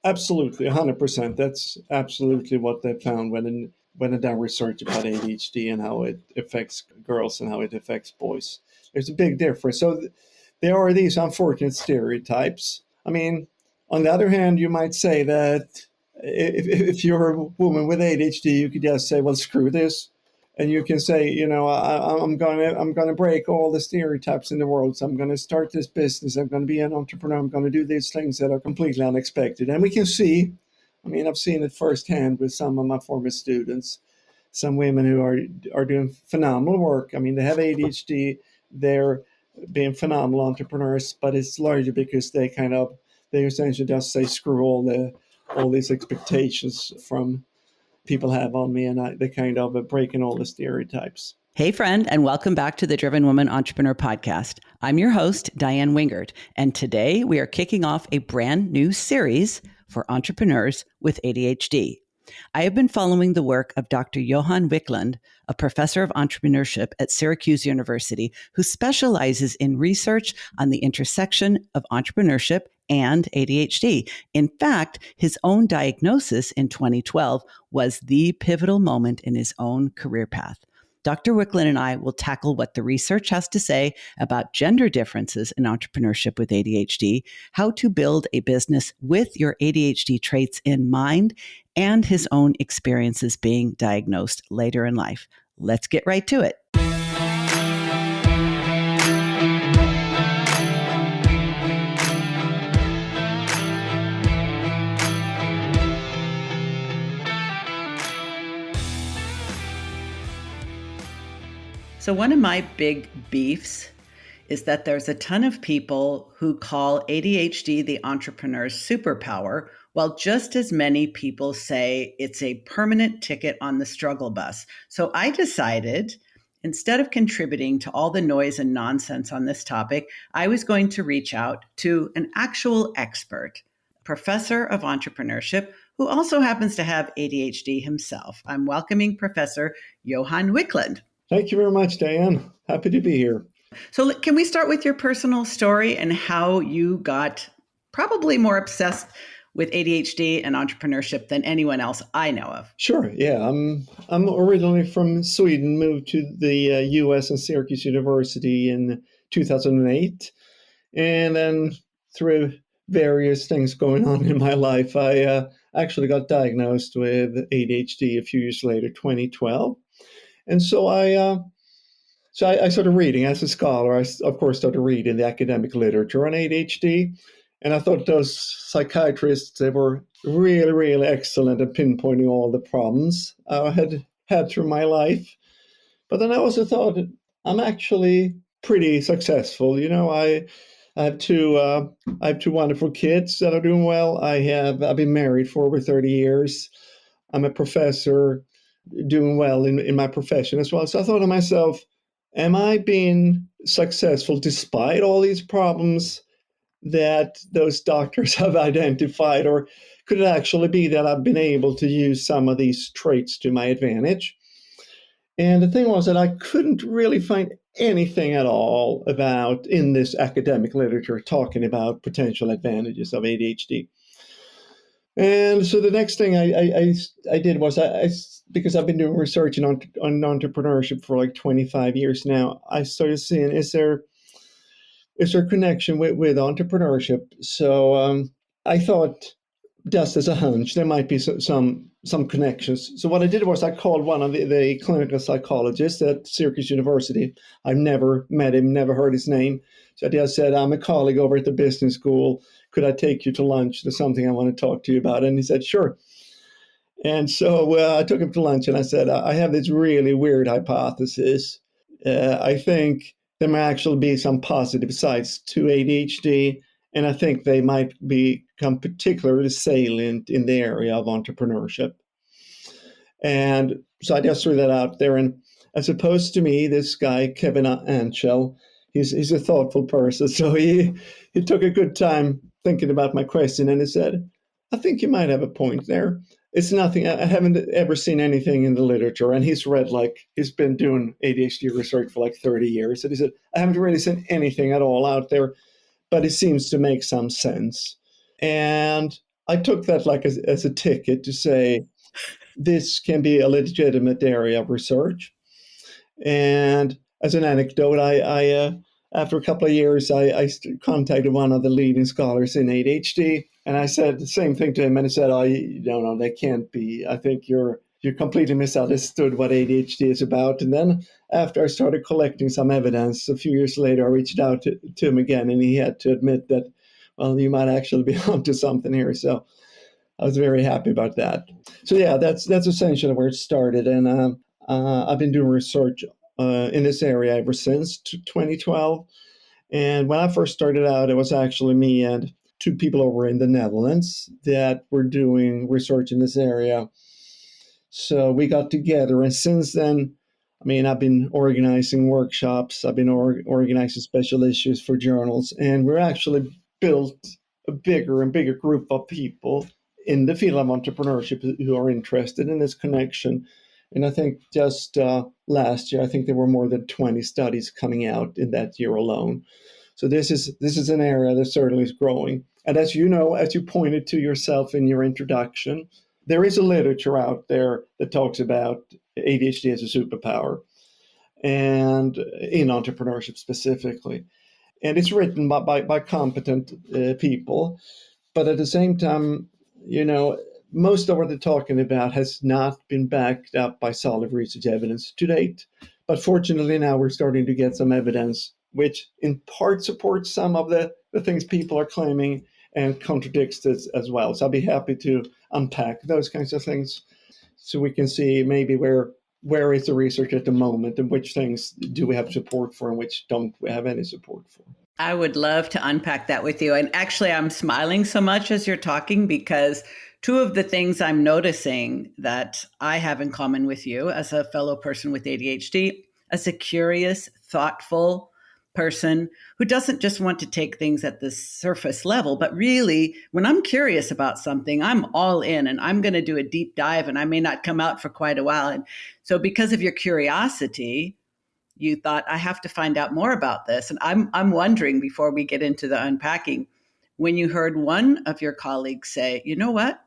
Absolutely, 100%. That's absolutely what they found when they done research about ADHD and how it affects girls and how it affects boys. There's a big difference. So there are these unfortunate stereotypes. I mean, on the other hand, you might say that if you're a woman with ADHD, you could just say, "Well, screw this," and you can say, I'm gonna break all the stereotypes in the world. So I'm gonna start this business. I'm gonna be an entrepreneur. I'm gonna do these things that are completely unexpected. And we can see, I mean, I've seen it firsthand with some of my former students. Some women who are doing phenomenal work. I mean, they have ADHD. They're being phenomenal entrepreneurs, but it's largely because they essentially just say screw all these expectations from people have on me, and they kind of breaking all the stereotypes. Hey, friend, and welcome back to the Driven Woman Entrepreneur Podcast. I'm your host, Diane Wingard, and today we are kicking off a brand new series for entrepreneurs with ADHD. I have been following the work of Dr. Johan Wiklund, a professor of entrepreneurship at Syracuse University, who specializes in research on the intersection of entrepreneurship and ADHD. In fact, his own diagnosis in 2012 was the pivotal moment in his own career path. Dr. Wiklund and I will tackle what the research has to say about gender differences in entrepreneurship with ADHD, how to build a business with your ADHD traits in mind, and his own experiences being diagnosed later in life. Let's get right to it. So one of my big beefs is that there's a ton of people who call ADHD the entrepreneur's superpower, while just as many people say it's a permanent ticket on the struggle bus. So I decided, instead of contributing to all the noise and nonsense on this topic, I was going to reach out to an actual expert, professor of entrepreneurship, who also happens to have ADHD himself. I'm welcoming Professor Johan Wiklund. Thank you very much, Diane. Happy to be here. So can we start with your personal story and how you got probably more obsessed with ADHD and entrepreneurship than anyone else I know of? Sure. Yeah, I'm originally from Sweden, moved to the U.S. and Syracuse University in 2008, and then through various things going on in my life, I actually got diagnosed with ADHD a few years later, 2012. And so I started reading as a scholar. I, of course, started reading the academic literature on ADHD. And I thought those psychiatrists, they were really, really excellent at pinpointing all the problems I had through my life. But then I also thought, I'm actually pretty successful. I have two wonderful kids that are doing well. I've been married for over 30 years. I'm a professor, doing well in my profession as well. So I thought to myself, am I being successful despite all these problems that those doctors have identified? Or could it actually be that I've been able to use some of these traits to my advantage? And the thing was that I couldn't really find anything at all in this academic literature talking about potential advantages of ADHD. And so the next thing I did was because I've been doing research on entrepreneurship for like 25 years now, I started seeing, is there a connection with entrepreneurship? So I thought, just as a hunch, there might be some connections. So what I did was I called one of the clinical psychologists at Syracuse University. I've never met him, never heard his name. So I just said, I'm a colleague over at the business school. Could I take you to lunch? There's something I want to talk to you about. And he said, sure. And so I took him to lunch and I said, I have this really weird hypothesis. I think there may actually be some positive sides to ADHD, and I think they might become particularly salient in the area of entrepreneurship. And so I just threw that out there. And as opposed to me, this guy, Kevin Anschel, he's a thoughtful person. So he took a good time thinking about my question, and he said, I think you might have a point there. It's nothing. I haven't ever seen anything in the literature. And he's been doing ADHD research for like 30 years. And he said, I haven't really seen anything at all out there, but it seems to make some sense. And I took that like as a ticket to say this can be a legitimate area of research. And as an anecdote, after a couple of years, I contacted one of the leading scholars in ADHD, and I said the same thing to him, and he said, "Oh, no, that can't be. I think you're completely misunderstood what ADHD is about." And then after I started collecting some evidence, a few years later, I reached out to him again, and he had to admit that, well, you might actually be onto something here. So I was very happy about that. So yeah, that's essentially where it started, and I've been doing research in this area ever since 2012. And when I first started out, it was actually me and two people over in the Netherlands that were doing research in this area. So we got together, and since then, I mean, I've been organizing workshops, I've been organizing special issues for journals, and we're actually built a bigger and bigger group of people in the field of entrepreneurship who are interested in this connection. And I think just last year, I think there were more than 20 studies coming out in that year alone. So this is an area that certainly is growing. And as you know, as you pointed to yourself in your introduction, there is a literature out there that talks about ADHD as a superpower, and in entrepreneurship specifically. And it's written by competent people. But at the same time, you know, most of what they're talking about has not been backed up by solid research evidence to date. But fortunately, now we're starting to get some evidence which in part supports some of the things people are claiming and contradicts this as well. So I'll be happy to unpack those kinds of things so we can see maybe where is the research at the moment and which things do we have support for and which don't we have any support for. I would love to unpack that with you. And actually, I'm smiling so much as you're talking because two of the things I'm noticing that I have in common with you as a fellow person with ADHD, as a curious, thoughtful person who doesn't just want to take things at the surface level, but really, when I'm curious about something, I'm all in and I'm going to do a deep dive and I may not come out for quite a while. And so, because of your curiosity, you thought, I have to find out more about this. And I'm wondering, before we get into the unpacking, when you heard one of your colleagues say, you know what,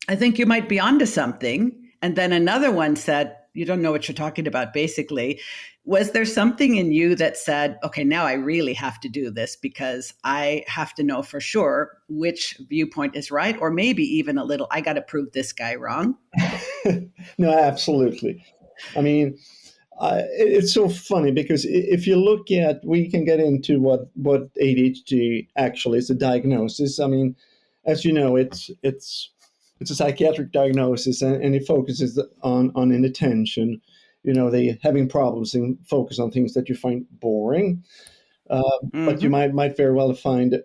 I think you might be onto something. And then another one said, you don't know what you're talking about, basically. Was there something in you that said, okay, now I really have to do this because I have to know for sure which viewpoint is right, or maybe even a little, I got to prove this guy wrong? No, absolutely. I mean, it's so funny because if you look at, we can get into what ADHD actually is a diagnosis. I mean, as you know, it's a psychiatric diagnosis, and it focuses on inattention. You know, they having problems and focus on things that you find boring, but you Mm-hmm. might very well find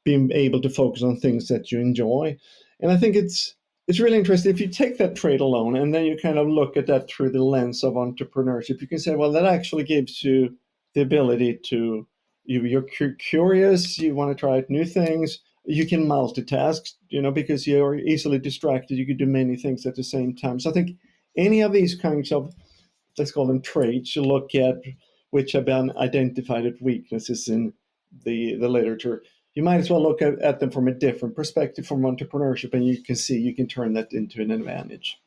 being able to focus on things that you enjoy. And I think it's really interesting if you take that trait alone and then you kind of look at that through the lens of entrepreneurship. You can say, well, that actually gives you the ability to you're curious, you want to try out new things, you can multitask, you know, because you're easily distracted. You can do many things at the same time. So I think any of these kinds of, let's call them traits, you look at which have been identified as weaknesses in the literature, you might as well look at them from a different perspective from entrepreneurship, and you can see you can turn that into an advantage.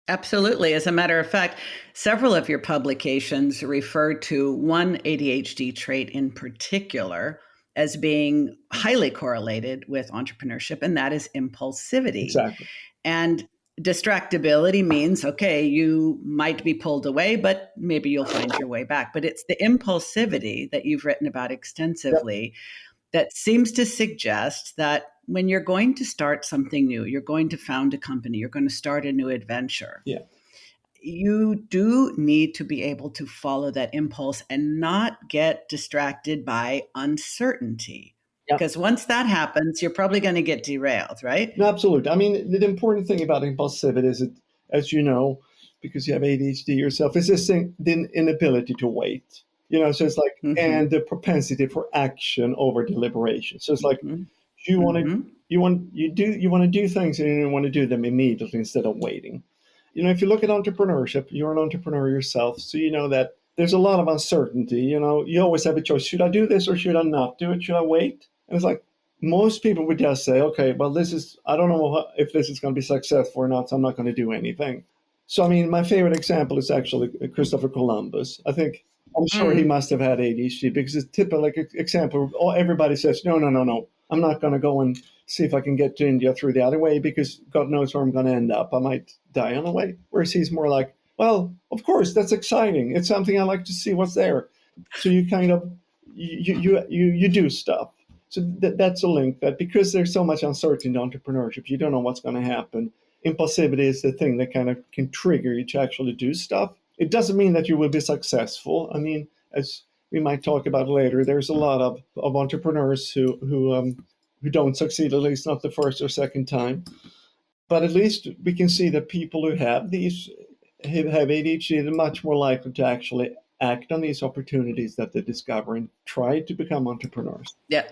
Absolutely. As a matter of fact, several of your publications refer to one ADHD trait in particular as being highly correlated with entrepreneurship, and that is impulsivity. Exactly. And distractibility means, okay, you might be pulled away, but maybe you'll find your way back. But it's the impulsivity that you've written about Yep. extensively that seems to suggest that when you're going to start something new, you're going to found a company, you're going to start a new adventure, Yeah. you do need to be able to follow that impulse and not get distracted by uncertainty. Yeah. Because once that happens, you're probably going to get derailed, right? No, absolutely. I mean, the important thing about impulsivity is that, as you know, because you have ADHD yourself, is this thing, the inability to wait. You know, so it's like, Mm-hmm. and the propensity for action over deliberation. So it's like Mm-hmm. you want to Mm-hmm. you want to do things and you want to do them immediately instead of waiting. You know, if you look at entrepreneurship, you're an entrepreneur yourself, so you know that there's a lot of uncertainty. You know, you always have a choice: should I do this or should I not do it? Should I wait? And it's like, most people would just say, okay, well, I don't know if this is going to be successful or not, so I'm not going to do anything. So, I mean, my favorite example is actually Christopher Columbus. I'm sure he Mm, must have had ADHD because it's typical like example. Everybody says, no, no, no, no. I'm not going to go and see if I can get to India through the other way because God knows where I'm going to end up. I might die on the way. Whereas he's more like, well, of course, that's exciting. It's something I like to see what's there. So you kind of you do stuff. So that's a link that because there's so much uncertainty in entrepreneurship, you don't know what's going to happen. Impulsivity is the thing that kind of can trigger you to actually do stuff. It doesn't mean that you will be successful. I mean, as we might talk about later, there's a lot of entrepreneurs who don't succeed, at least not the first or second time. But at least we can see that people who have ADHD are much more likely to actually act on these opportunities that they discover and try to become entrepreneurs. yeah,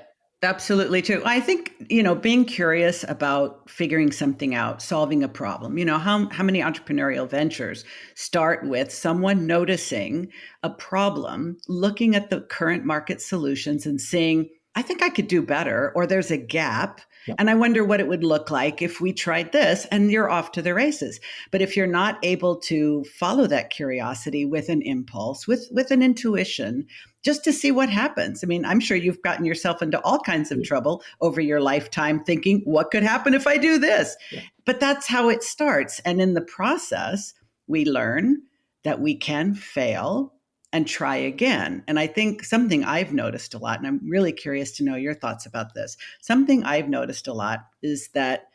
absolutely too. I think, being curious about figuring something out, solving a problem. How many entrepreneurial ventures start with someone noticing a problem, looking at the current market solutions and seeing, I think I could do better, or there's a gap. Yeah. And I wonder what it would look like if we tried this, and you're off to the races. But if you're not able to follow that curiosity with an impulse, with an intuition, just to see what happens. I mean, I'm sure you've gotten yourself into all kinds of trouble over your lifetime thinking, what could happen if I do this? Yeah. But that's how it starts. And in the process, we learn that we can fail and try again. And I think something I've noticed a lot, and I'm really curious to know your thoughts about this. Something I've noticed a lot is that,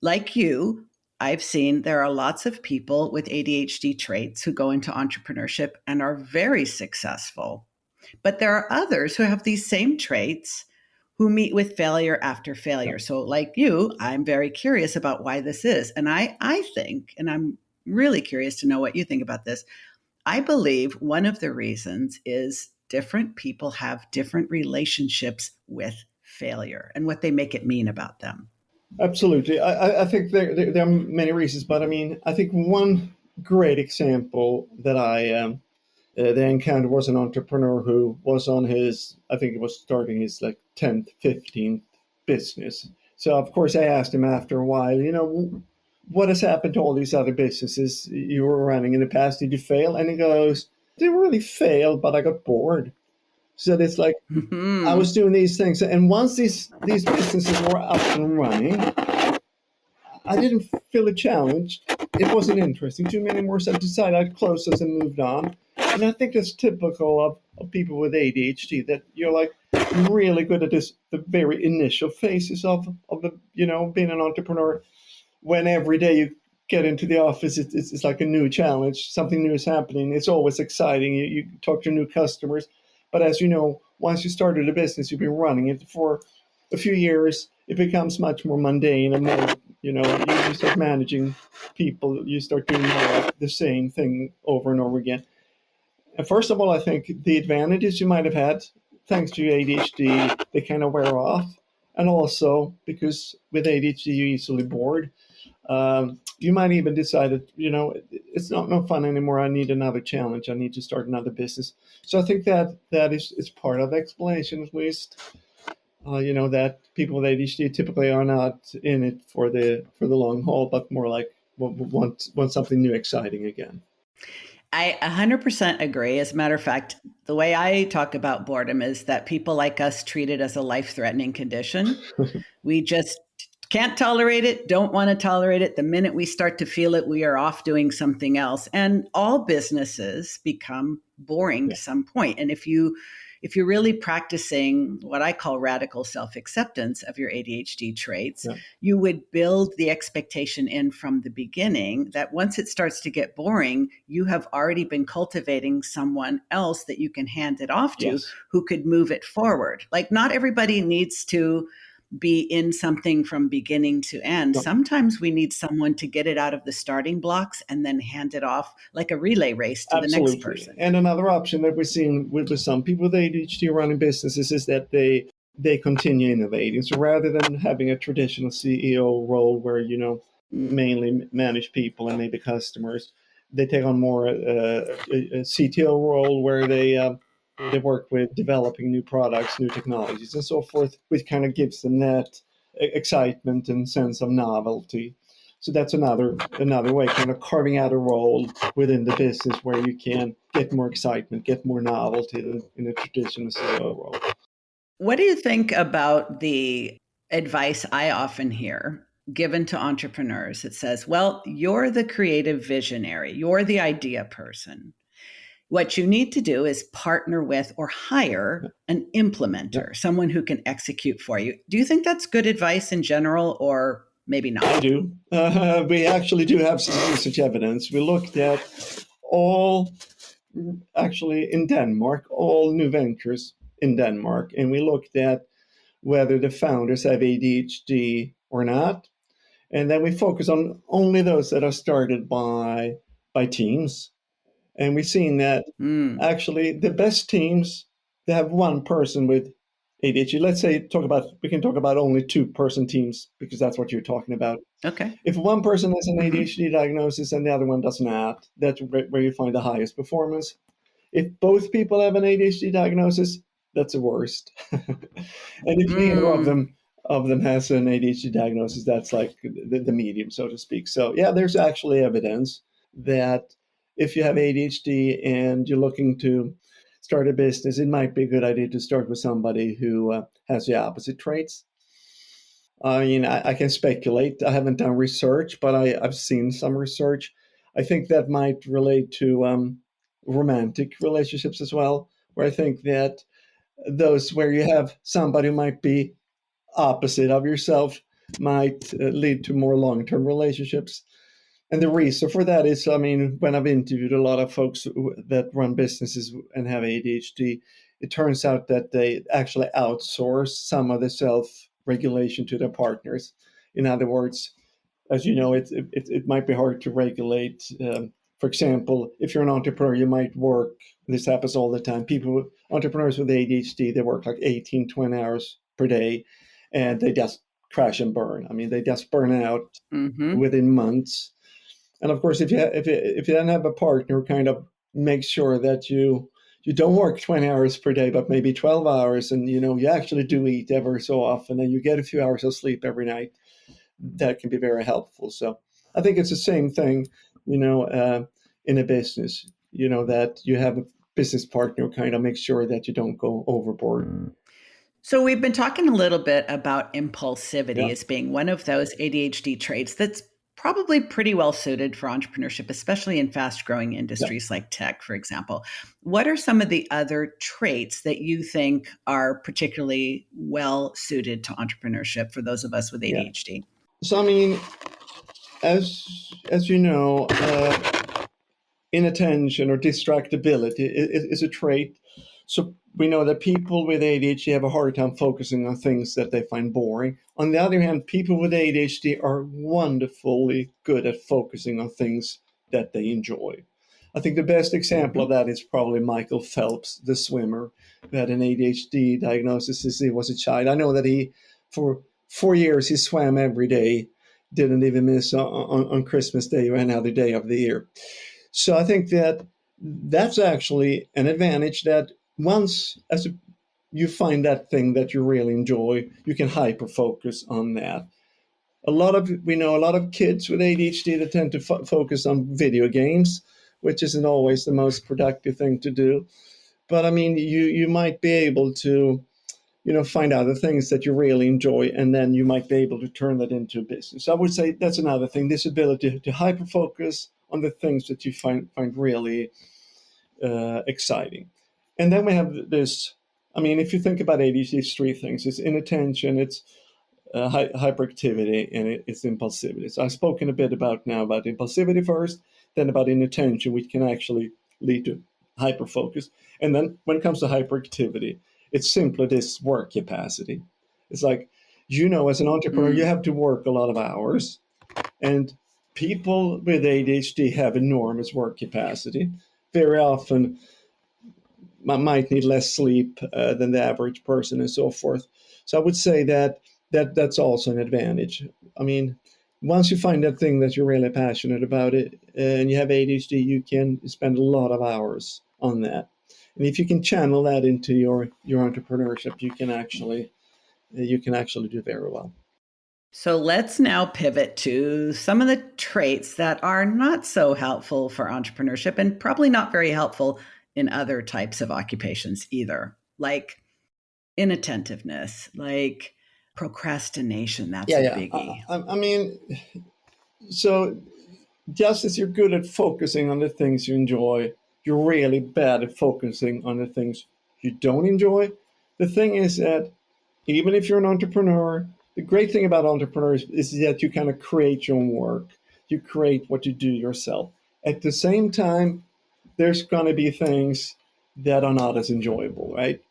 like you, I've seen there are lots of people with ADHD traits who go into entrepreneurship and are very successful. But there are others who have these same traits who meet with failure after Yeah. failure. So, like you, I'm very curious about why this is. And I think, and I'm really curious to know what you think about this, I believe one of the reasons is different people have different relationships with failure and what they make it mean about them. Absolutely. I think there are many reasons, but I mean, I think one great example that I encountered was an entrepreneur who was on I think it was starting his like 10th, 15th business. So, of course, I asked him after a while, what has happened to all these other businesses you were running in the past? Did you fail? And he goes, didn't really fail, but I got bored. So it's like, I was doing these things. And once these businesses were up and running, I didn't feel a challenge. It wasn't interesting to me anymore, so I decided I'd close those and moved on. And I think that's typical of people with ADHD, that you're like really good at the very initial phases of being an entrepreneur. When every day you get into the office, it's like a new challenge. Something new is happening. It's always exciting. You talk to new customers. But as you know, once you started a business, you've been running it for a few years, it becomes much more mundane and more, you start managing people, you start doing more the same thing over and over again. And first of all, I think the advantages you might have had thanks to your ADHD, they kind of wear off. And also because with ADHD, you're easily bored. You might even decide that, it's not no fun anymore. I need another challenge. I need to start another business. So I think that is part of the explanation, at least. That people with ADHD typically are not in it for the long haul, but more like want something new, exciting again. I 100% agree. As a matter of fact, the way I talk about boredom is that people like us treat it as a life threatening condition. We just can't tolerate it, don't want to tolerate it. The minute we start to feel it, we are off doing something else. And all businesses become boring Yeah. to some point. And if you're really practicing what I call radical self-acceptance of your ADHD traits, Yeah. you would build the expectation in from the beginning that once it starts to get boring, you have already been cultivating someone else that you can hand it off to Yes. who could move it forward. Like, not everybody needs to be in something from beginning to end. No, Sometimes we need someone to get it out of the starting blocks and then hand it off like a relay race to the next absolutely. person. And another option that we're seeing with some people with ADHD running businesses is that they continue innovating. So rather than having a traditional CEO role where mainly manage people and maybe customers, they take on more a CTO role where They work with developing new products, new technologies, and so forth, which kind of gives them that excitement and sense of novelty. So that's another way, kind of carving out a role within the business where you can get more excitement, get more novelty than in a traditional CEO role. What do you think about the advice I often hear given to entrepreneurs? It says, well, you're the creative visionary, you're the idea person. What you need to do is partner with or hire an implementer, someone who can execute for you. Do you think that's good advice in general, or maybe not? I do. We actually do have some research evidence. We looked at actually in Denmark, all new ventures in Denmark, and we looked at whether the founders have ADHD or not. And then we focus on only those that are started by teams. And we've seen that actually the best teams, they have one person with ADHD. Let's say we can talk about only 2-person teams because that's what you're talking about. Okay. If one person has an ADHD diagnosis and the other one does not, that's where you find the highest performance. If both people have an ADHD diagnosis, that's the worst. And if neither of them has an ADHD diagnosis, that's like the medium, so to speak. So yeah, there's actually evidence that if you have ADHD and you're looking to start a business, it might be a good idea to start with somebody who has the opposite traits. I mean, I can speculate. I haven't done research, but I've seen some research. I think that might relate to romantic relationships as well, where I think that those where you have somebody who might be opposite of yourself might lead to more long-term relationships. And the reason for that is, I mean, when I've interviewed a lot of folks that run businesses and have ADHD, it turns out that they actually outsource some of the self-regulation to their partners. In other words, as you know, it might be hard to regulate. For example, if you're an entrepreneur, you might work, this happens all the time. Entrepreneurs with ADHD, they work like 18, 20 hours per day, and they just crash and burn. I mean, they just burn out within months. And of course, if you then have a partner who kind of makes sure that you don't work 20 hours per day, but maybe 12 hours, and you actually do eat ever so often, and you get a few hours of sleep every night, that can be very helpful. So I think it's the same thing, in a business, that you have a business partner who kind of makes sure that you don't go overboard. So we've been talking a little bit about impulsivity Yeah. as being one of those ADHD traits that's probably pretty well suited for entrepreneurship, especially in fast growing industries like tech, for example. What are some of the other traits that you think are particularly well suited to entrepreneurship for those of us with ADHD? So, I mean, as you know, inattention or distractibility is a trait. So we know that people with ADHD have a hard time focusing on things that they find boring. On the other hand, people with ADHD are wonderfully good at focusing on things that they enjoy. I think the best example of that is probably Michael Phelps, the swimmer, who had an ADHD diagnosis since he was a child. I know that for 4 years, he swam every day, didn't even miss on Christmas Day or any other day of the year. So I think that that's actually an advantage, that once you find that thing that you really enjoy, you can hyper focus on that. We know a lot of kids with ADHD that tend to focus on video games, which isn't always the most productive thing to do. But I mean, you might be able to find other things that you really enjoy, and then you might be able to turn that into a business. So I would say that's another thing, this ability to hyper focus on the things that you find really exciting. And then we have this, I mean, if you think about ADHD, it's 3 things. It's inattention, it's hyperactivity, and it's impulsivity. So I've spoken a bit about impulsivity first, then about inattention, which can actually lead to hyperfocus. And then when it comes to hyperactivity, it's simply this work capacity. It's like, as an entrepreneur, you have to work a lot of hours, and people with ADHD have enormous work capacity. Very often, might need less sleep than the average person, and so forth. So I would say that's also an advantage. I mean, once you find that thing that you're really passionate about it, and you have ADHD, you can spend a lot of hours on that. And if you can channel that into your entrepreneurship, you can actually do very well. So let's now pivot to some of the traits that are not so helpful for entrepreneurship and probably not very helpful in other types of occupations either, like inattentiveness, like procrastination. That's Yeah, a yeah. biggie. I mean, so just as you're good at focusing on the things you enjoy, you're really bad at focusing on the things you don't enjoy. The thing is that even if you're an entrepreneur, the great thing about entrepreneurs is that you kind of create your own work. You create what you do yourself. At the same time, there's going to be things that are not as enjoyable, right?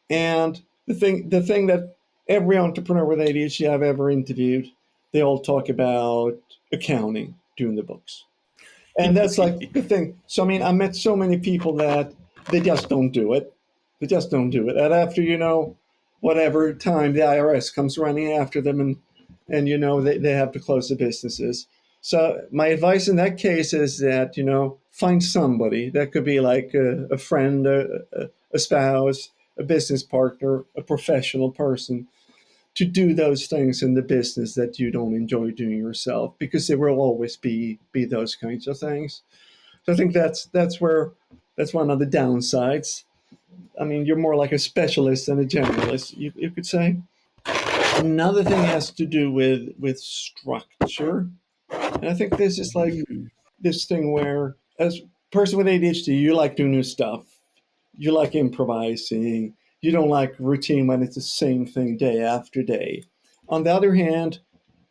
And the thing that every entrepreneur with ADHD I've ever interviewed, they all talk about accounting, doing the books. And that's like the thing. So, I mean, I met so many people that they just don't do it. They just don't do it. And after, whatever time the IRS comes running after them and they have to close the businesses. So my advice in that case is that, find somebody that could be like a friend, a spouse, a business partner, a professional person to do those things in the business that you don't enjoy doing yourself, because there will always be those kinds of things. So I think that's one of the downsides. I mean, you're more like a specialist than a generalist, you could say. Another thing has to do with structure. And I think this is like this thing where, as a person with ADHD, you like doing new stuff. You like improvising. You don't like routine when it's the same thing day after day. On the other hand,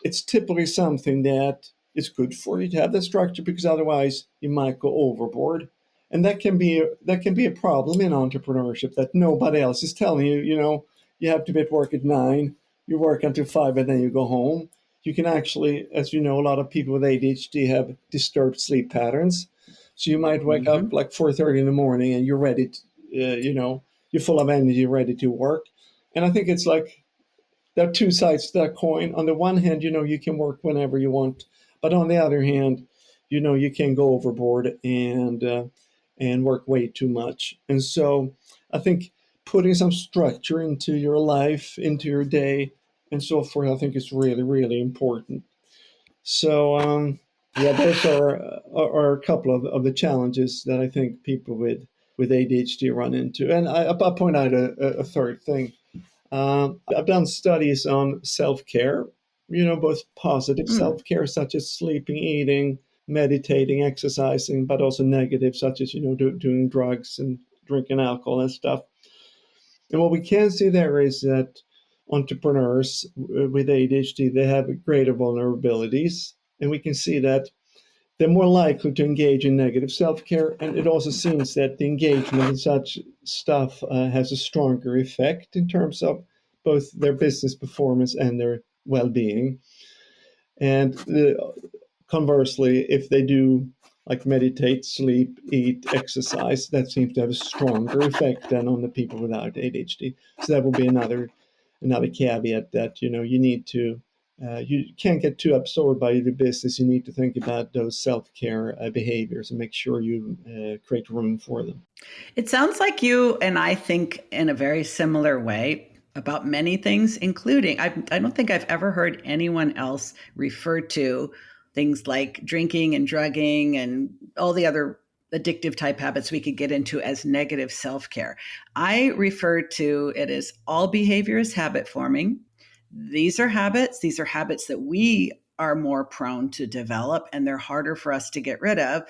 it's typically something that is good for you to have the structure, because otherwise you might go overboard. And that can be a problem in entrepreneurship, that nobody else is telling you, you have to be at work at 9, you work until 5, and then you go home. You can actually, as you know, a lot of people with ADHD have disturbed sleep patterns. So you might wake up like 4:30 in the morning and you're ready to, you're full of energy, ready to work. And I think it's like, there are two sides to that coin. On the one hand, you can work whenever you want, but on the other hand, you can go overboard and work way too much. And so I think putting some structure into your life, into your day, and so forth, I think is really, really important. So yeah, those are a couple of the challenges that I think people with ADHD run into. And I'll point out a third thing. I've done studies on self-care, both positive self-care, such as sleeping, eating, meditating, exercising, but also negative, such as, doing drugs and drinking alcohol and stuff. And what we can see there is that entrepreneurs with ADHD, they have greater vulnerabilities. And we can see that they're more likely to engage in negative self-care. And it also seems that the engagement in such stuff has a stronger effect in terms of both their business performance and their well-being. And conversely, if they do like meditate, sleep, eat, exercise, that seems to have a stronger effect than on the people without ADHD. So that will be another caveat, that you need to you can't get too absorbed by the business. You need to think about those self-care behaviors and make sure you create room for them. It sounds like you and I think in a very similar way about many things, including, I don't think I've ever heard anyone else refer to things like drinking and drugging and all the other addictive type habits we could get into as negative self-care. I refer to it as all behavior is habit forming. These are habits that we are more prone to develop, and they're harder for us to get rid of.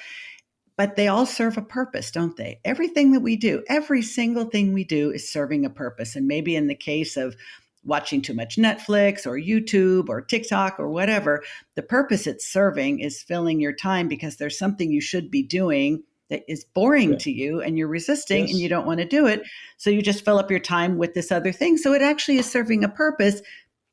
But they all serve a purpose, don't they? Everything that we do, every single thing we do is serving a purpose. And maybe in the case of watching too much Netflix or YouTube or TikTok or whatever, the purpose it's serving is filling your time because there's something you should be doing that is boring to you and you're resisting and you don't want to do it. So you just fill up your time with this other thing. So it actually is serving a purpose.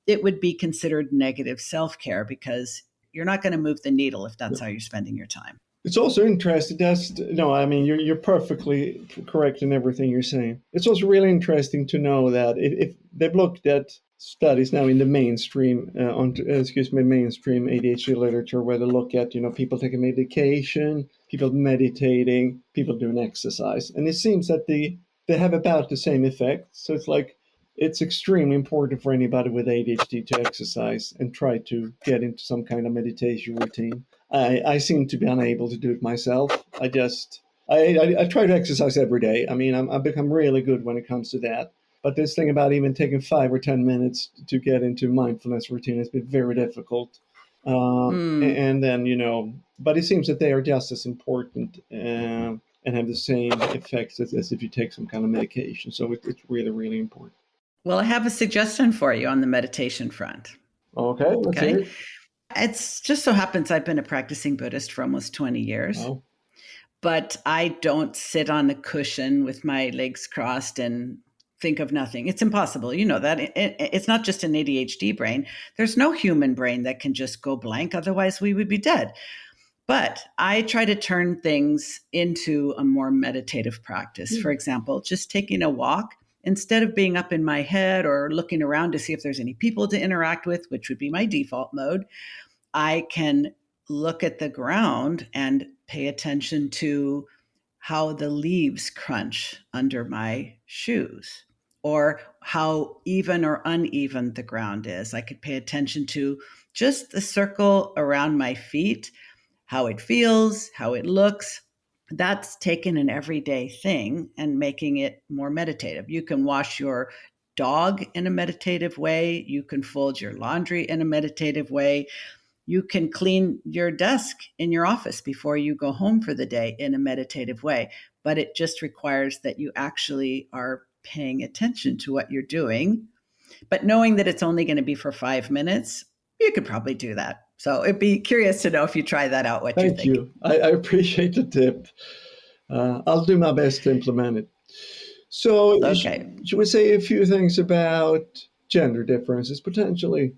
It would be considered negative self-care because you're not going to move the needle if that's how you're spending your time. It's also interesting. I mean, you're perfectly correct in everything you're saying. It's also really interesting to know that if they've looked at studies now in the mainstream mainstream ADHD literature where they look at people taking medication, people meditating, people doing exercise, and it seems that they have about the same effect. So it's like it's extremely important for anybody with ADHD to exercise and try to get into some kind of meditation routine. I seem to be unable to do it myself. I try to exercise every day. I mean, I've become really good when it comes to that. But this thing about even taking 5 or 10 minutes to get into mindfulness routine has been very difficult. And then, but it seems that they are just as important and have the same effects as if you take some kind of medication. So it's really, really important. Well, I have a suggestion for you on the meditation front. Okay, let's hear it. It's just so happens I've been a practicing Buddhist for almost 20 years. Oh. But I don't sit on a cushion with my legs crossed and think of nothing. It's impossible. You know that. It's not just an ADHD brain. There's no human brain that can just go blank. Otherwise, we would be dead. But I try to turn things into a more meditative practice. For example, just taking a walk, instead of being up in my head or looking around to see if there's any people to interact with, which would be my default mode, I can look at the ground and pay attention to how the leaves crunch under my shoes, or how even or uneven the ground is. I could pay attention to just the circle around my feet, how it feels, how it looks. That's taking an everyday thing and making it more meditative. You can wash your dog in a meditative way. You can fold your laundry in a meditative way. You can clean your desk in your office before you go home for the day in a meditative way. But it just requires that you actually are paying attention to what you're doing. But knowing that it's only going to be for 5 minutes, you could probably do that. So it'd be curious to know if you try that out, what you think. Thank you. I appreciate the tip. I'll do my best to implement it. So Okay. should we say a few things about gender differences potentially?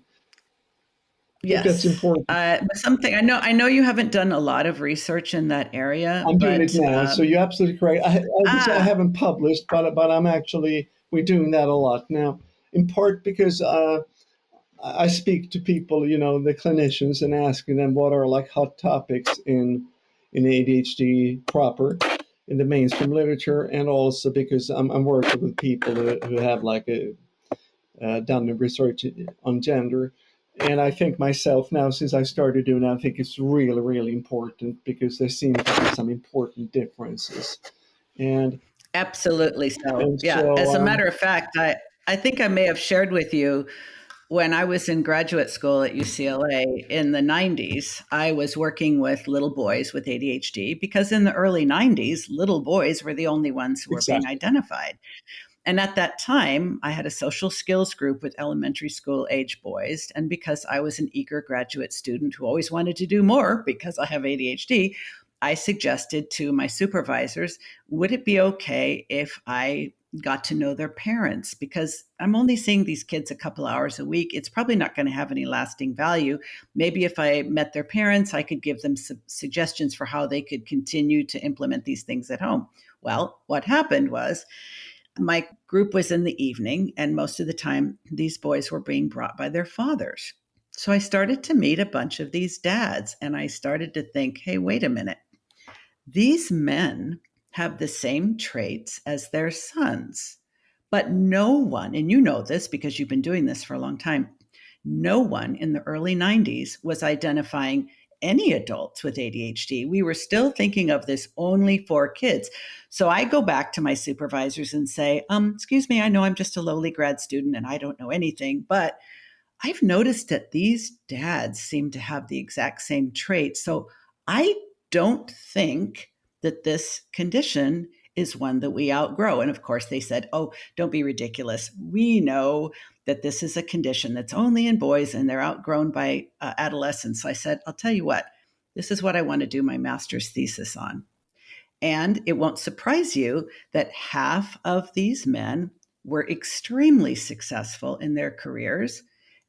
Yes, that's important. Something I know you haven't done a lot of research in that area. I'm doing it now, so you're absolutely correct. I haven't published, but we're doing that a lot now. In part because I speak to people, the clinicians, and asking them what are like hot topics in ADHD proper in the mainstream literature, and also because I'm working with people who have like done the research on gender. And I think myself now, since I started doing that, I think it's really, really important because there seem to be some important differences. And absolutely so. Yeah. So, as a matter of fact, I think I may have shared with you when I was in graduate school at UCLA in the 90s, I was working with little boys with ADHD because in the early 90s, little boys were the only ones who were being identified. And at that time, I had a social skills group with elementary school age boys. And because I was an eager graduate student who always wanted to do more because I have ADHD, I suggested to my supervisors, would it be okay if I got to know their parents? Because I'm only seeing these kids a couple hours a week. It's probably not going to have any lasting value. Maybe if I met their parents, I could give them some suggestions for how they could continue to implement these things at home. Well, what happened was, my group was in the evening, and most of the time, these boys were being brought by their fathers. So I started to meet a bunch of these dads, and I started to think, hey, wait a minute. These men have the same traits as their sons, but no one, and you know this because you've been doing this for a long time, no one in the early 90s was identifying any adults with ADHD. We were still thinking of this only for kids. So I go back to my supervisors and say, excuse me, I know I'm just a lowly grad student and I don't know anything, but I've noticed that these dads seem to have the exact same traits. So I don't think that this condition is one that we outgrow. And of course, they said, oh, don't be ridiculous. We know that this is a condition that's only in boys and they're outgrown by adolescents. So I said, I'll tell you what, this is what I want to do my master's thesis on. And it won't surprise you that half of these men were extremely successful in their careers,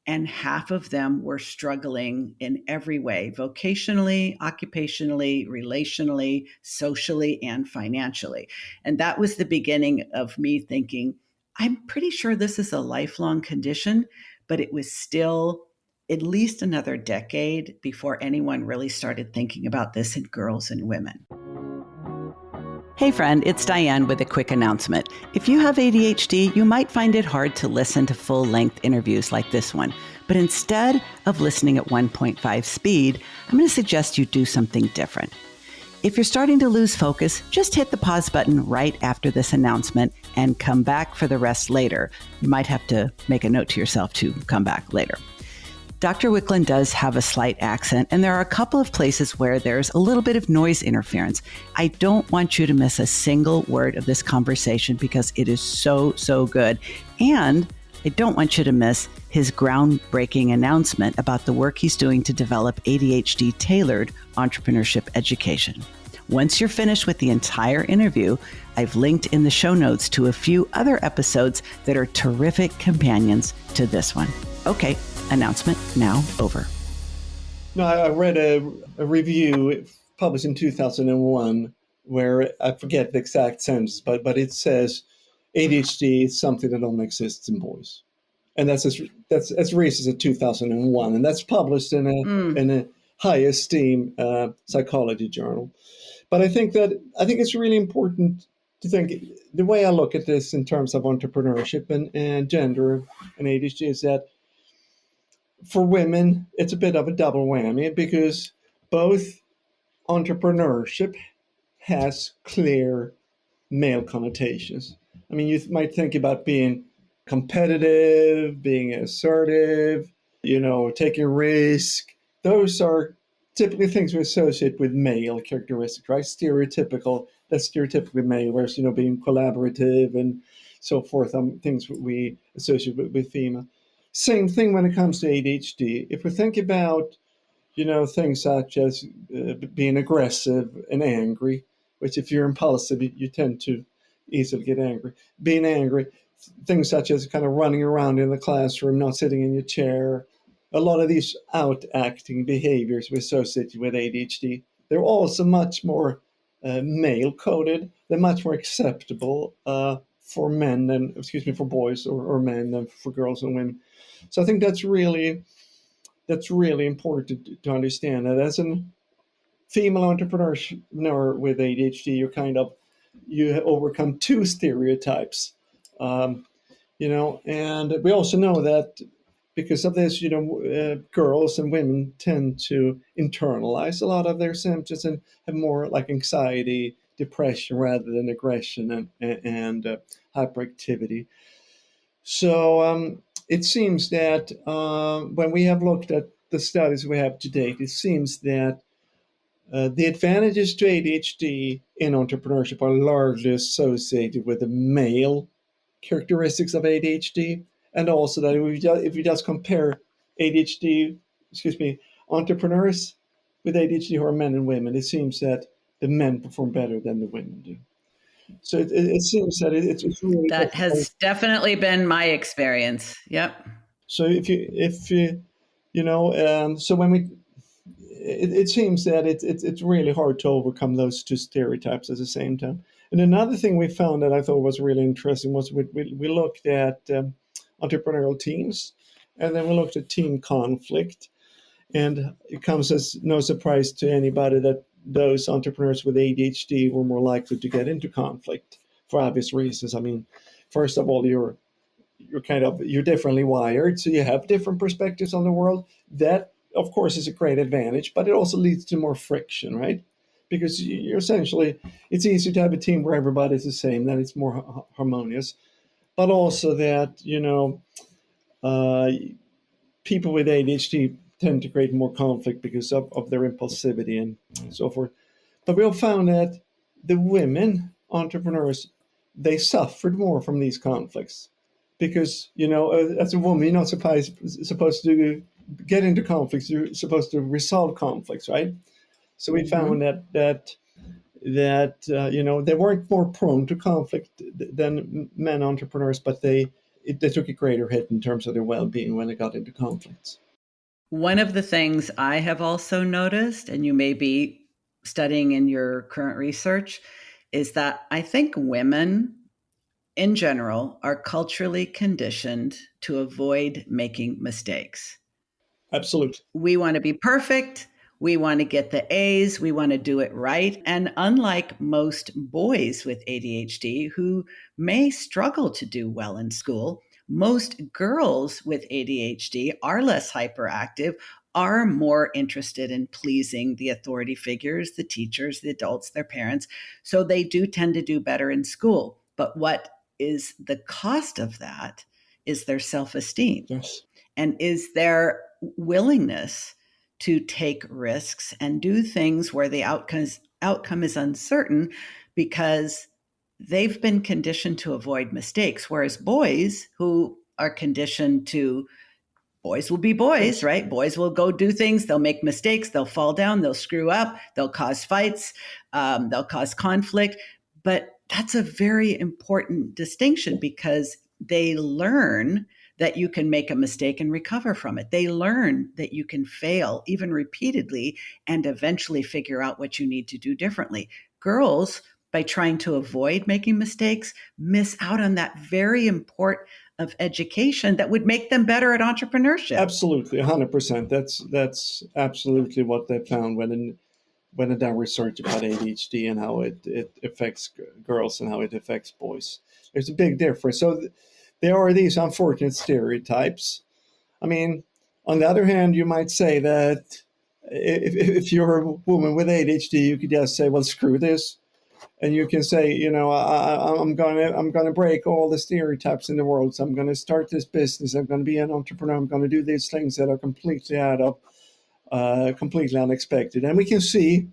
and half of them were struggling in every way, vocationally, occupationally, relationally, socially, and financially. And that was the beginning of me thinking, I'm pretty sure this is a lifelong condition, but it was still at least another decade before anyone really started thinking about this in girls and women. Hey friend, it's Diane with a quick announcement. If you have ADHD, you might find it hard to listen to full-length interviews like this one. But instead of listening at 1.5 speed, I'm going to suggest you do something different. If you're starting to lose focus, just hit the pause button right after this announcement and come back for the rest later. You might have to make a note to yourself to come back later. Dr. Wiklund does have a slight accent, and there are a couple of places where there's a little bit of noise interference. I don't want you to miss a single word of this conversation because it is so, so good. And I don't want you to miss his groundbreaking announcement about the work he's doing to develop ADHD-tailored entrepreneurship education. Once you're finished with the entire interview, I've linked in the show notes to a few other episodes that are terrific companions to this one. Okay, announcement now over. No, I read a review published in 2001 where I forget the exact sentence, but it says ADHD is something that only exists in boys, and that's as recent as 2001, and that's published in a high esteem psychology journal. But I think it's really important to think the way I look at this in terms of entrepreneurship and gender and ADHD is that for women, it's a bit of a double whammy because both entrepreneurship has clear male connotations. I mean, you might think about being competitive, being assertive, taking risk. Those are typically things we associate with male characteristics, right? That's stereotypically male, whereas, being collaborative and so forth, things we associate with female. Same thing when it comes to ADHD. If we think about, things such as being aggressive and angry, which if you're impulsive, you tend to easily get angry. Being angry, things such as kind of running around in the classroom, not sitting in your chair. A lot of these out-acting behaviors we associate with ADHD, they're also much more male-coded. They're much more acceptable for boys or men than for girls and women. So I think that's really important to understand that as a female entrepreneur with ADHD, you overcome two stereotypes, and we also know that because of this, girls and women tend to internalize a lot of their symptoms and have more like anxiety, depression rather than aggression and hyperactivity. So it seems that when we have looked at the studies we have to date, it seems that the advantages to ADHD in entrepreneurship are largely associated with the male characteristics of ADHD, and also that if we just compare entrepreneurs with ADHD who are men and women, it seems that the men perform better than the women do. So it seems that it's really that has definitely been my experience. Yep. So so when it seems that it's really hard to overcome those two stereotypes at the same time. And another thing we found that I thought was really interesting was we looked at entrepreneurial teams, and then we looked at team conflict. And it comes as no surprise to anybody that those entrepreneurs with ADHD were more likely to get into conflict for obvious reasons. I mean, first of all, you're differently wired, so you have different perspectives on the world. That, of course, is a great advantage, but it also leads to more friction, right? Because you're essentially, it's easier to have a team where everybody's the same, then it's more harmonious. But also that, people with ADHD tend to create more conflict because of their impulsivity and so forth. But we all found that the women entrepreneurs, they suffered more from these conflicts because, as a woman, you're not supposed to get into conflicts. You're supposed to resolve conflicts, right? So we found that they weren't more prone to conflict than men entrepreneurs, but they took a greater hit in terms of their well-being when they got into conflicts. One of the things I have also noticed, and you may be studying in your current research, is that I think women in general are culturally conditioned to avoid making mistakes. Absolutely. We want to be perfect. We want to get the A's. We want to do it right. And unlike most boys with ADHD who may struggle to do well in school, most girls with ADHD are less hyperactive, are more interested in pleasing the authority figures, the teachers, the adults, their parents. So they do tend to do better in school. But what is the cost of that is their self-esteem. Yes. And is their willingness to take risks and do things where the outcome is uncertain because they've been conditioned to avoid mistakes. Whereas boys who are conditioned to, boys will be boys, right? Boys will go do things. They'll make mistakes. They'll fall down. They'll screw up. They'll cause fights. They'll cause conflict. But that's a very important distinction because they learn that you can make a mistake and recover from it. They learn that you can fail even repeatedly and eventually figure out what you need to do differently. Girls, by trying to avoid making mistakes, miss out on that very important of education that would make them better at entrepreneurship. Absolutely, 100%. That's absolutely what they found when they done research about ADHD and how it affects girls and how it affects boys. There's a big difference. So there are these unfortunate stereotypes. I mean, on the other hand, you might say that if you're a woman with ADHD, you could just say, well, screw this. And you can say, I'm gonna break all the stereotypes in the world. So I'm gonna start this business. I'm gonna be an entrepreneur. I'm gonna do these things that are completely completely unexpected. And we can see,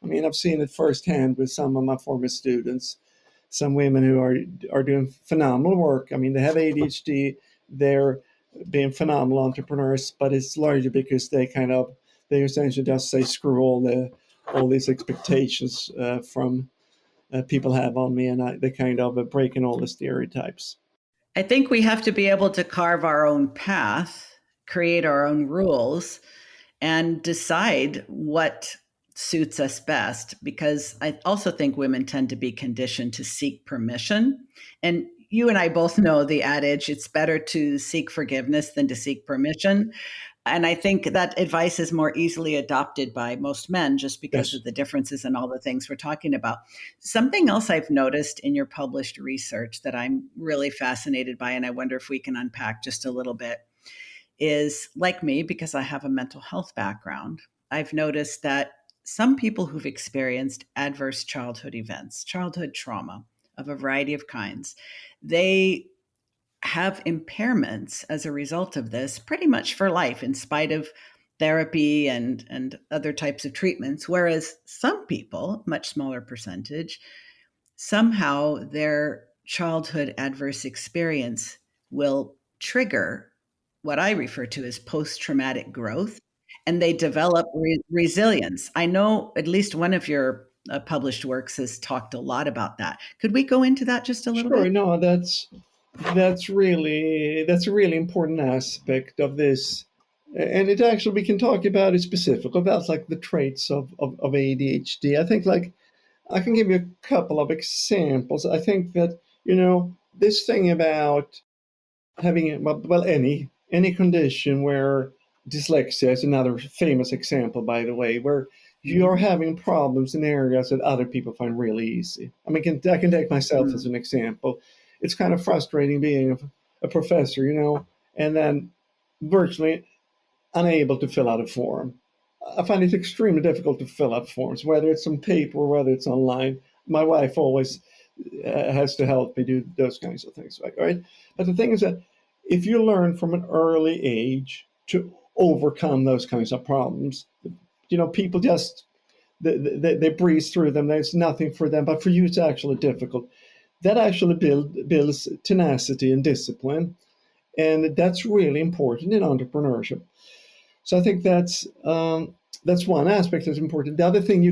I mean, I've seen it firsthand with some of my former students, some women who are doing phenomenal work. I mean, they have ADHD. They're being phenomenal entrepreneurs, but it's largely because they essentially just say screw all these expectations from people have on me, and they kind of breaking all the stereotypes. I think we have to be able to carve our own path, create our own rules, and decide what suits us best. Because I also think women tend to be conditioned to seek permission. And you and I both know the adage, it's better to seek forgiveness than to seek permission. And I think that advice is more easily adopted by most men just because Yes. of the differences in all the things we're talking about. Something else I've noticed in your published research that I'm really fascinated by, and I wonder if we can unpack just a little bit, is like me, because I have a mental health background, I've noticed that some people who've experienced adverse childhood events, childhood trauma of a variety of kinds, they have impairments as a result of this pretty much for life, in spite of therapy and other types of treatments. Whereas some people, much smaller percentage, somehow their childhood adverse experience will trigger what I refer to as post-traumatic growth, and they develop resilience. I know at least one of your published works has talked a lot about that. Could we go into that just a little Sure. bit? No, that's a really important aspect of this, and it actually we can talk about it specific about like the traits of ADHD. I think like I can give you a couple of examples. I think that this thing about having any condition where dyslexia is another famous example, by the way, where you're Mhm. having problems in areas that other people find really easy. I mean, I can take myself as Mm. an example. It's kind of frustrating being a professor, and then virtually unable to fill out a form. I find it extremely difficult to fill out forms, whether it's on paper or whether it's online. My wife always has to help me do those kinds of things, right? But the thing is that if you learn from an early age to overcome those kinds of problems, people just they breeze through them. There's nothing for them, but for you, it's actually difficult. That actually builds tenacity and discipline, and that's really important in entrepreneurship. So I think that's one aspect that's important. The other thing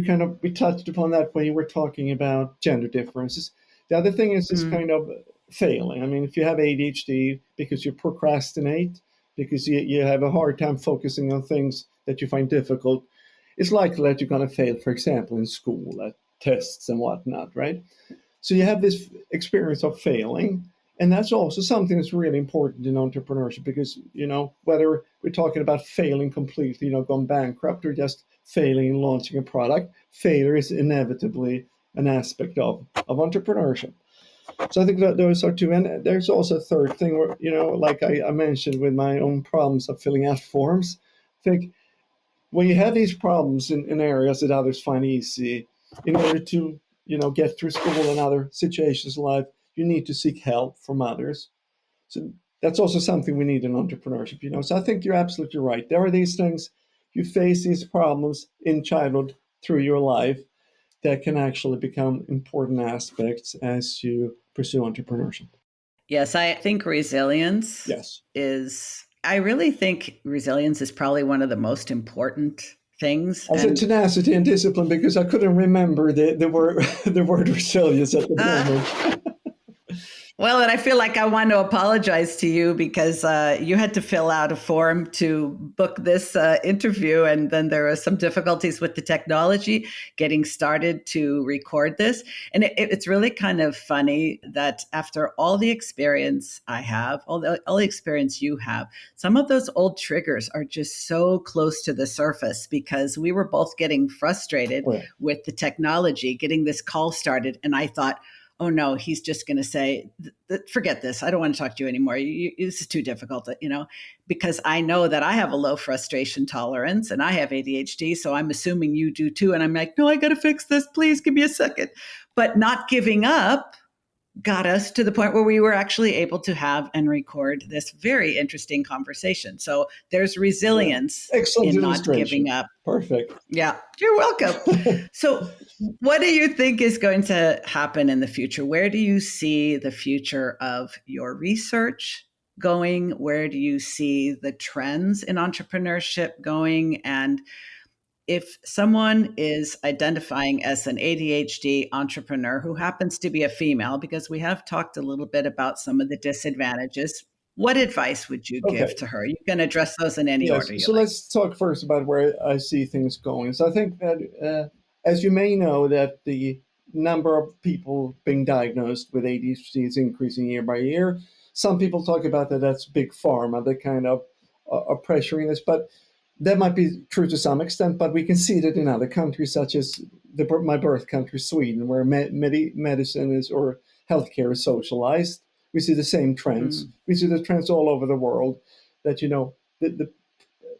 we touched upon that when you were talking about gender differences. The other thing is this Mm. kind of failing. I mean, if you have ADHD because you procrastinate, because you have a hard time focusing on things that you find difficult, it's likely that you're going to fail, for example, in school at tests and whatnot, right? So you have this experience of failing. And that's also something that's really important in entrepreneurship because, whether we're talking about failing completely, going bankrupt or just failing in launching a product, failure is inevitably an aspect of entrepreneurship. So I think that those are two. And there's also a third thing where, like I mentioned with my own problems of filling out forms, I think when you have these problems in areas that others find easy, in order to, get through school and other situations in life, you need to seek help from others. So that's also something we need in entrepreneurship, So I think you're absolutely right. There are these things, you face these problems in childhood through your life that can actually become important aspects as you pursue entrepreneurship. Yes, I think resilience Yes. I really think resilience is probably one of the most important things. I said tenacity and discipline because I couldn't remember the word the word resilience at the moment. Well, and I feel like I want to apologize to you because you had to fill out a form to book this interview. And then there were some difficulties with the technology getting started to record this. And it's really kind of funny that after all the experience I have, all the experience you have, some of those old triggers are just so close to the surface because we were both getting frustrated with the technology, getting this call started. And I thought, oh no, he's just going to say, forget this. I don't want to talk to you anymore. This is too difficult, because I know that I have a low frustration tolerance and I have ADHD. So I'm assuming you do too. And I'm like, no, I got to fix this. Please give me a second. But not giving up got us to the point where we were actually able to have and record this very interesting conversation. So there's resilience in not giving up. Perfect. Yeah, you're welcome. So what do you think is going to happen in the future? Where do you see the future of your research going? Where do you see the trends in entrepreneurship going? And if someone is identifying as an ADHD entrepreneur who happens to be a female, because we have talked a little bit about some of the disadvantages, what advice would you give to her? You can address those in any order you like. Let's talk first about where I see things going. So I think that, as you may know, that the number of people being diagnosed with ADHD is increasing year by year. Some people talk about that's big pharma, that kind of are pressuring this, but that might be true to some extent, but we can see that in other countries, such as my birth country, Sweden, where medicine is or healthcare is socialized. We see the same trends. We see the trends all over the world that, the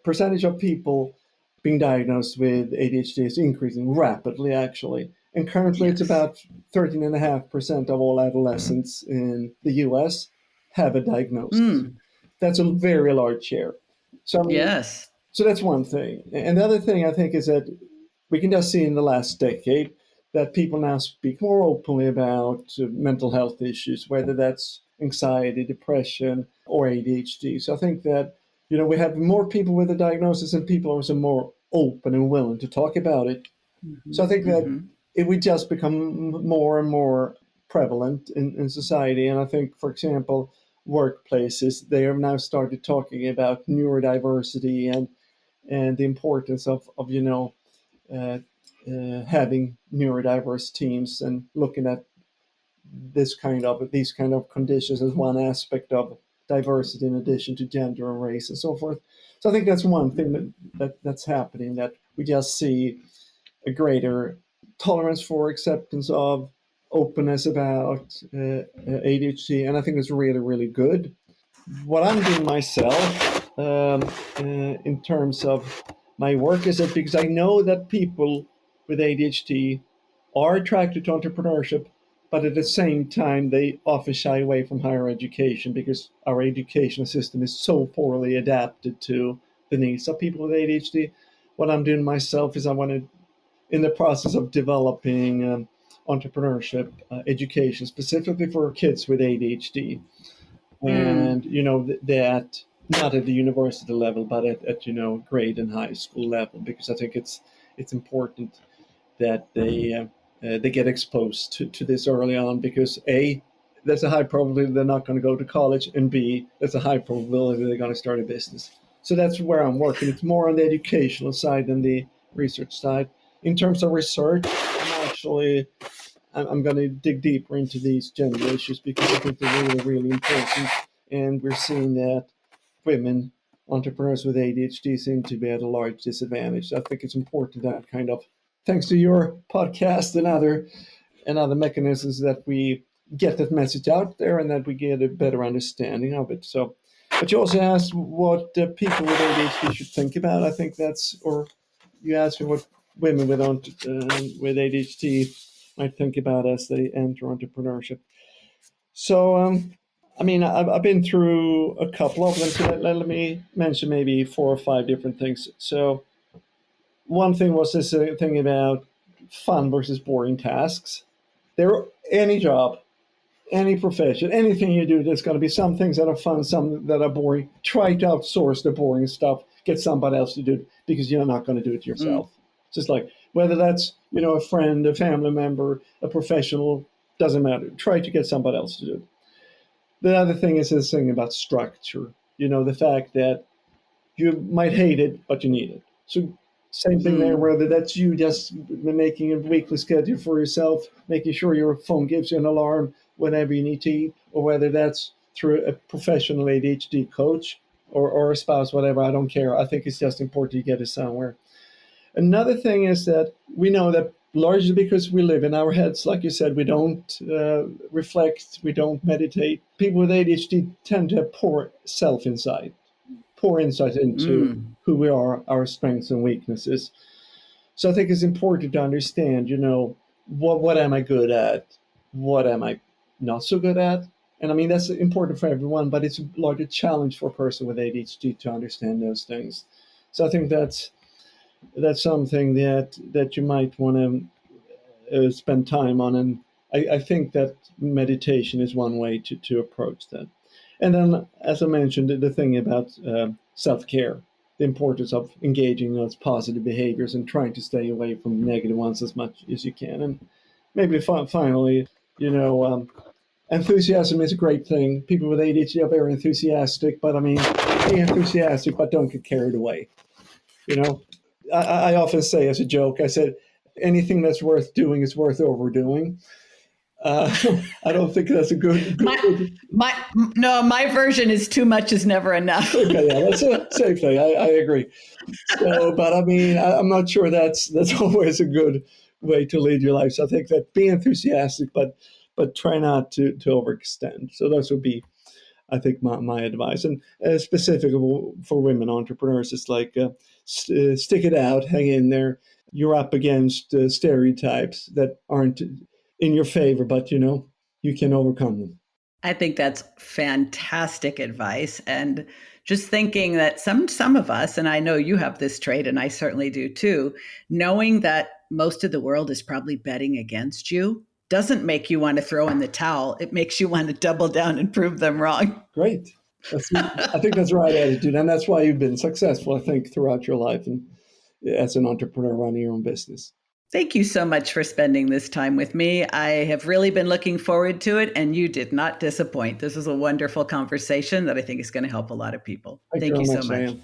percentage of people being diagnosed with ADHD is increasing rapidly, actually. And currently it's about 13.5% of all adolescents in the US have a diagnosis. That's a very large share. So, So that's one thing. And the other thing I think is that we can just see in the last decade that people now speak more openly about mental health issues, whether that's anxiety, depression, or ADHD. So I think that, we have more people with a diagnosis and people are also more open and willing to talk about it. So I think that it would just become more and more prevalent in society. And I think, for example, workplaces, they have now started talking about neurodiversity and the importance of having neurodiverse teams and looking at these kind of conditions as one aspect of diversity in addition to gender and race and so forth. So I think that's one thing that's happening, that we just see a greater tolerance for, acceptance of, openness about ADHD, and I think it's really, really good. What I'm doing myself in terms of my work is that because I know that people with ADHD are attracted to entrepreneurship, but at the same time, they often shy away from higher education because our educational system is so poorly adapted to the needs of people with ADHD. What I'm doing myself is in the process of developing entrepreneurship education specifically for kids with ADHD. And that not at the university level, but at grade and high school level, because I think it's important that they get exposed to this early on, because A, there's a high probability they're not going to go to college, and B, there's a high probability they're going to start a business. So that's where I'm working. It's more on the educational side than the research side. In terms of research, I'm actually I'm going to dig deeper into these gender issues because I think they're really, really important. And we're seeing that women entrepreneurs with ADHD seem to be at a large disadvantage. So I think it's important that kind of, thanks to your podcast and other mechanisms, that we get that message out there and that we get a better understanding of it. So, but you also asked what people with ADHD should think about. I think or you asked me what women with ADHD might think about as they enter entrepreneurship. So, I've been through a couple of them. So let me mention maybe 4 or 5 different things. So, one thing was this thing about fun versus boring tasks. Any job, any profession, anything you do, there's going to be some things that are fun, some that are boring. Try to outsource the boring stuff. Get somebody else to do it because you're not going to do it yourself. Just like whether that's a friend, a family member, a professional, doesn't matter. Try to get somebody else to do it. The other thing is this thing about structure. The fact that you might hate it, but you need it. So same thing there, whether that's you just making a weekly schedule for yourself, making sure your phone gives you an alarm whenever you need to eat, or whether that's through a professional ADHD coach or a spouse, whatever, I don't care. I think it's just important to get it somewhere. Another thing is that we know that largely because we live in our heads, like you said, we don't reflect, we don't meditate. People with ADHD tend to have poor self-insight, poor insight into who we are, our strengths and weaknesses. So I think it's important to understand, what am I good at? What am I not so good at? And that's important for everyone, but it's a larger challenge for a person with ADHD to understand those things. So I think that's something that you might want to spend time on. And I think that meditation is one way to approach that. And then, as I mentioned, the thing about self-care, the importance of engaging in those positive behaviors and trying to stay away from the negative ones as much as you can. And maybe finally, enthusiasm is a great thing. People with ADHD are very enthusiastic, but be enthusiastic, but don't get carried away. I often say as a joke, I said, anything that's worth doing is worth overdoing. I don't think that's a good. My version is too much is never enough. Okay, yeah, that's the same thing. I agree. So, but I'm not sure that's always a good way to lead your life. So I think that be enthusiastic, but try not to overextend. So those would be, I think, my advice. And specifically for women entrepreneurs, it's like stick it out, hang in there. You're up against stereotypes that aren't in your favor, but you can overcome them. I think that's fantastic advice. And just thinking that some of us, and I know you have this trait, and I certainly do too, knowing that most of the world is probably betting against you doesn't make you want to throw in the towel. It makes you want to double down and prove them wrong. Great. I think that's the right attitude. And that's why you've been successful, I think, throughout your life and as an entrepreneur running your own business. Thank you so much for spending this time with me. I have really been looking forward to it, and you did not disappoint. This was a wonderful conversation that I think is going to help a lot of people. Thank you so much.